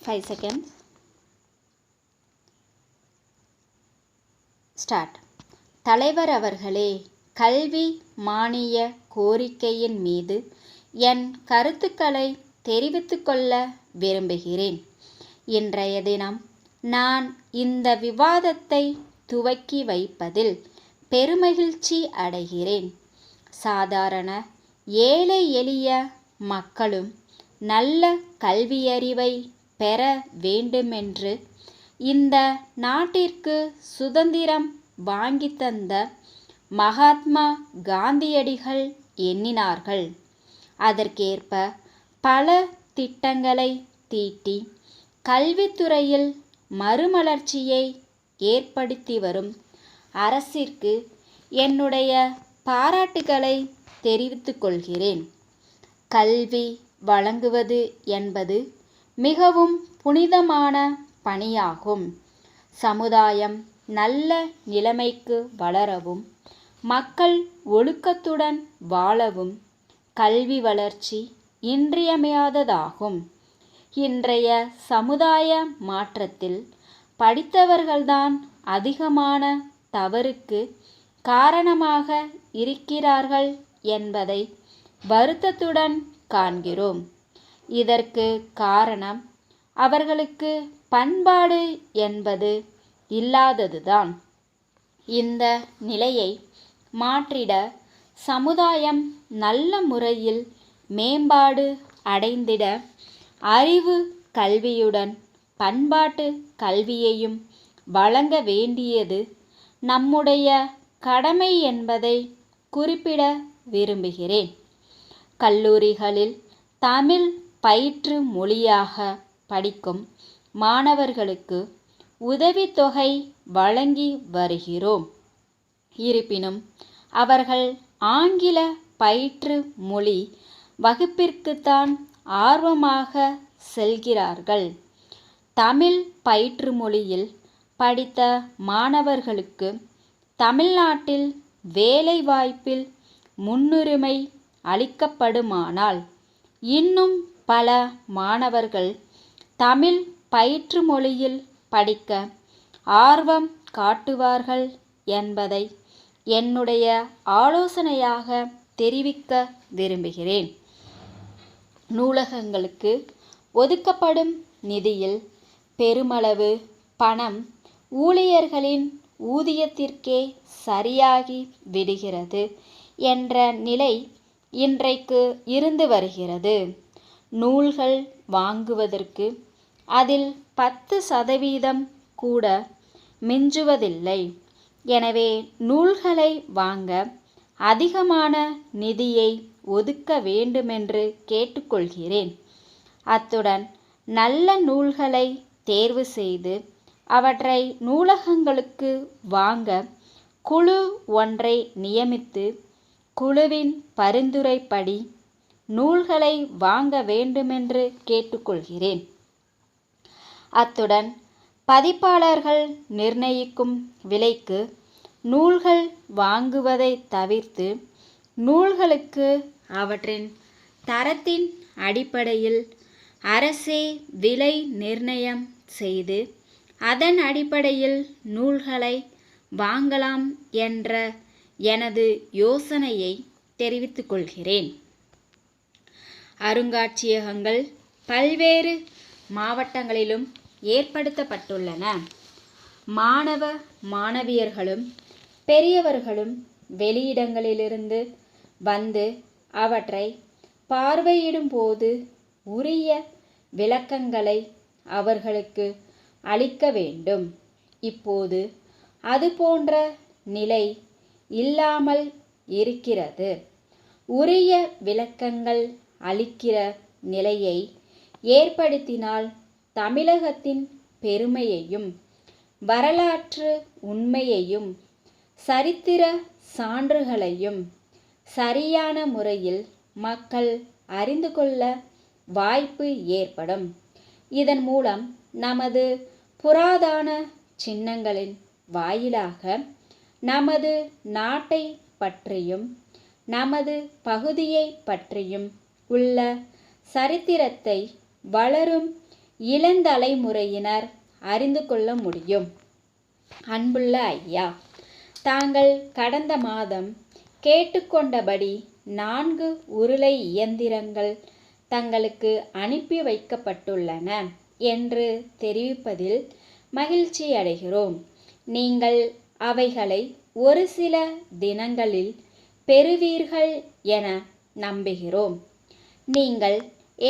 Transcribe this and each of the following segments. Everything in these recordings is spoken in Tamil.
5 seconds. Start. தலைவர் அவர்களே, கல்வி மானிய கோரிக்கையின் மீது என் கருத்துக்களை தெரிவித்துக்கொள்ள விரும்புகிறேன். இன்றைய தினம் நான் இந்த விவாதத்தை துவக்கி வைப்பதில் பெருமகிழ்ச்சி அடைகிறேன். சாதாரண ஏழை எளிய மக்களும் நல்ல கல்வியறிவை பெற வேண்டுமென்று இந்த நாட்டிற்கு சுதந்திரம் வாங்கி தந்த மகாத்மா காந்தியடிகள் எண்ணினார்கள். அதற்கேற்ப பல திட்டங்களை தீட்டி கல்வித்துறையில் மறுமலர்ச்சியை ஏற்படுத்தி வரும் அரசிற்கு என்னுடைய பாராட்டுகளை தெரிவித்துக் கொள்கிறேன். கல்வி வழங்குவது என்பது மிகவும் புனிதமான பணியாகும். சமுதாயம் நல்ல நிலைமைக்கு வளரவும் மக்கள் ஒழுக்கத்துடன் வாழவும் கல்வி வளர்ச்சி இன்றியமையாததாகும். இன்றைய சமுதாய மாற்றத்தில் படித்தவர்கள்தான் அதிகமான தவறுக்கு காரணமாக இருக்கிறார்கள் என்பதை வருத்தத்துடன் காண்கிறோம். இதற்கு காரணம் அவர்களுக்கு பண்பாடு என்பது இல்லாததுதான். இந்த நிலையை மாற்றிட சமுதாயம் நல்ல முறையில் மேம்பாடு அடைந்திட அறிவு கல்வியுடன் பண்பாட்டு கல்வியையும் வழங்க வேண்டியது நம்முடைய கடமை என்பதை குறிப்பிட விரும்புகிறேன். கல்லூரிகளில் தமிழ் பயிற்று மொழியாக படிக்கும் மாணவர்களுக்கு உதவித்தொகை வழங்கி வருகிறோம். இருப்பினும் அவர்கள் ஆங்கில பயிற்று மொழி வகுப்பிற்குத்தான் ஆர்வமாக செல்கிறார்கள். தமிழ் பயிற்று மொழியில் படித்த மாணவர்களுக்கு தமிழ்நாட்டில் வேலைவாய்ப்பில் முன்னுரிமை அளிக்கப்படுமானால் இன்னும் பல மாணவர்கள் தமிழ் பயிற்று மொழியில் படிக்க ஆர்வம் காட்டுவார்கள் என்பதை என்னுடைய ஆலோசனையாக தெரிவிக்க விரும்புகிறேன். நூலகங்களுக்கு ஒதுக்கப்படும் நிதியில் பெருமளவு பணம் ஊழியர்களின் ஊதியத்திற்கே சரியாகி விடுகிறது என்ற நிலை இன்றைக்கு இருந்து வருகிறது. நூல்கள் வாங்குவதற்கு அதில் 10% கூட மிஞ்சுவதில்லை. எனவே நூல்களை வாங்க அதிகமான நிதியை ஒதுக்க வேண்டுமென்று கேட்டுக்கொள்கிறேன். அத்துடன் நல்ல நூல்களை தேர்வு செய்து அவற்றை நூலகங்களுக்கு வாங்க குழு ஒன்றை நியமித்து குழுவின் பரிந்துரைப்படி நூல்களை வாங்க வேண்டுமென்று கேட்டுக்கொள்கிறேன். அத்துடன் பதிப்பாளர்கள் நிர்ணயிக்கும் விலைக்கு நூல்கள் வாங்குவதை தவிர்த்து நூல்களுக்கு அவற்றின் தரத்தின் அடிப்படையில் அரசே விலை நிர்ணயம் செய்து அதன் அடிப்படையில் நூல்களை வாங்கலாம் என்ற எனது யோசனையை தெரிவித்துக் கொள்கிறேன். அருங்காட்சியகங்கள் பல்வேறு மாவட்டங்களிலும் ஏற்படுத்தப்பட்டுள்ளன. மாணவ மாணவியர்களும் பெரியவர்களும் வெளியிடங்களிலிருந்து வந்து அவற்றை பார்வையிடும் போது உரிய விளக்கங்களை அவர்களுக்கு அளிக்க வேண்டும். இப்போது அதுபோன்ற நிலை இல்லாமல் இருக்கிறது. உரிய விளக்கங்கள் அளிக்கிற நிலையை ஏற்படுத்தினால் தமிழகத்தின் பெருமையையும் வரலாற்று உண்மையையும் சரித்திர சான்றுகளையும் சரியான முறையில் மக்கள் அறிந்து கொள்ள வாய்ப்பு ஏற்படும். இதன் மூலம் நமது புராதன சின்னங்களின் வாயிலாக நமது நாட்டை பற்றியும் நமது பகுதியை பற்றியும் உள்ள சரித்திரத்தை வளரும் இளந்தலைமுறையினர் அறிந்து கொள்ள முடியும். அன்புள்ள ஐயா, தாங்கள் கடந்த மாதம் கேட்டுக்கொண்டபடி 4 உருளை இயந்திரங்கள் தங்களுக்கு அனுப்பி வைக்கப்பட்டுள்ளன என்று தெரிவிப்பதில் மகிழ்ச்சி அடைகிறோம். நீங்கள் அவைகளை ஒரு சில தினங்களில் பெறுவீர்கள் என நம்புகிறோம். நீங்கள்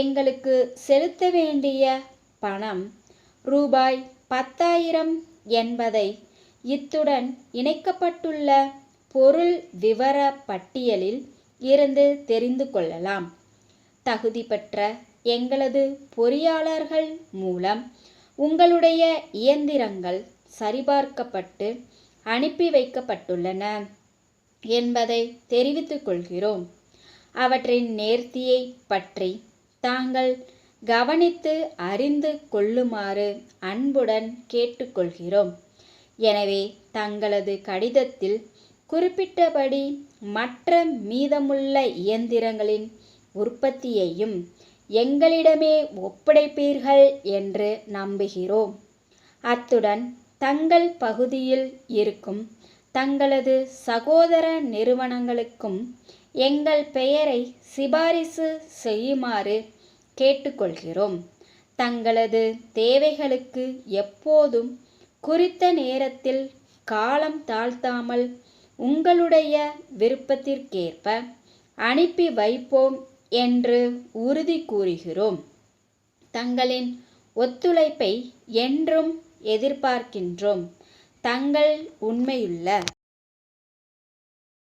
எங்களுக்கு செலுத்த வேண்டிய பணம் ரூபாய் 10,000 என்பதை இத்துடன் இணைக்கப்பட்டுள்ள பொருள் விவர பட்டியலில் இருந்து தெரிந்து கொள்ளலாம். தகுதி பெற்ற எங்களது பொறியாளர்கள் மூலம் உங்களுடைய இயந்திரங்கள் சரிபார்க்கப்பட்டு அனுப்பி வைக்கப்பட்டுள்ளன என்பதை தெரிவித்துக் கொள்கிறோம். அவற்றின் நேர்த்தியை பற்றி தாங்கள் கவனித்து அறிந்து கொள்ளுமாறு அன்புடன் கேட்டுக்கொள்கிறோம். எனவே தங்களது கடிதத்தில் குறிப்பிட்டபடி மற்ற மீதமுள்ள இயந்திரங்களின் உற்பத்தியையும் எங்களிடமே ஒப்படைப்பீர்கள் என்று நம்புகிறோம். அத்துடன் தங்கள் பகுதியில் இருக்கும் தங்களது சகோதர நிறுவனங்களுக்கும் எங்கள் பெயரை சிபாரிசு செய்யுமாறு கேட்டுக்கொள்கிறோம். தங்களது தேவைகளுக்கு எப்போதும் குறித்த நேரத்தில் காலம் தாழ்த்தாமல் உங்களுடைய விருப்பத்திற்கேற்ப அனுப்பி வைப்போம் என்று உறுதி கூறுகிறோம். தங்களின் ஒத்துழைப்பை என்றும் எதிர்பார்க்கின்றோம். தங்கள் உண்மையுள்ள